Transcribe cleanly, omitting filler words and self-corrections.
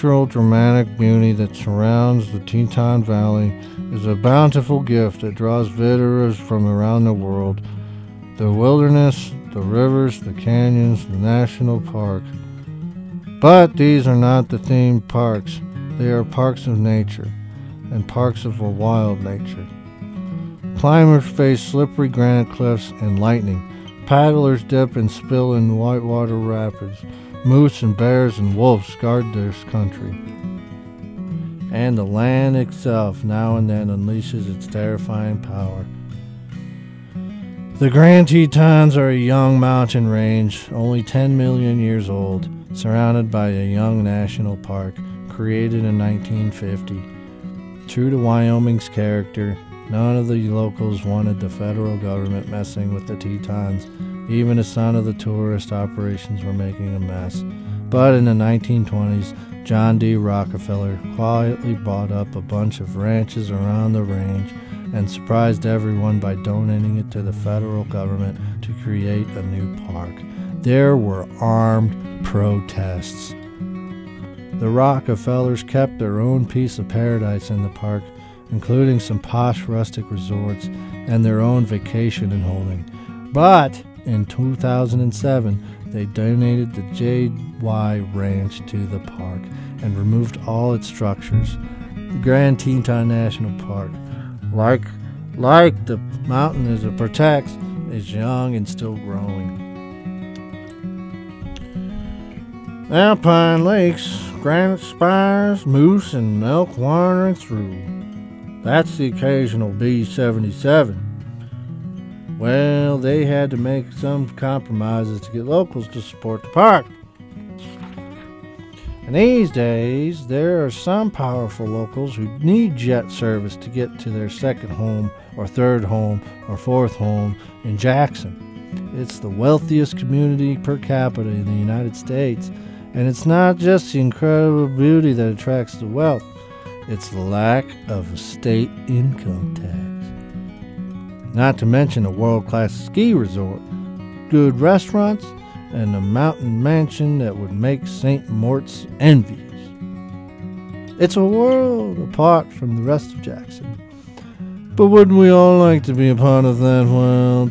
natural, dramatic beauty that surrounds the Teton Valley is a bountiful gift that draws visitors from around the world. The wilderness, the rivers, the canyons, the national park. But these are not the themed parks. They are parks of nature, and parks of a wild nature. Climbers face slippery granite cliffs and lightning. Paddlers dip and spill in whitewater rapids. Moose and bears and wolves guard this country. And the land itself now and then unleashes its terrifying power. The Grand Tetons are a young mountain range, only 10 million years old, surrounded by a young national park created in 1950. True to Wyoming's character, none of the locals wanted the federal government messing with the Tetons. Even the son of the tourist operations were making a mess. But in the 1920s, John D. Rockefeller quietly bought up a bunch of ranches around the range and surprised everyone by donating it to the federal government to create a new park. There were armed protests. The Rockefellers kept their own piece of paradise in the park, including some posh rustic resorts and their own vacation and holding. But in 2007, they donated the J.Y. Ranch to the park and removed all its structures. The Grand Teton National Park, like the mountain as it protects, is young and still growing. Alpine lakes, granite spires, moose and elk wandering through. That's the occasional B-77. Well, they had to make some compromises to get locals to support the park. And these days, there are some powerful locals who need jet service to get to their second home or third home or fourth home in Jackson. It's the wealthiest community per capita in the United States, and it's not just the incredible beauty that attracts the wealth, it's the lack of a state income tax. Not to mention a world-class ski resort, good restaurants, and a mountain mansion that would make St. Moritz envious. It's a world apart from the rest of Jackson. But wouldn't we all like to be a part of that world?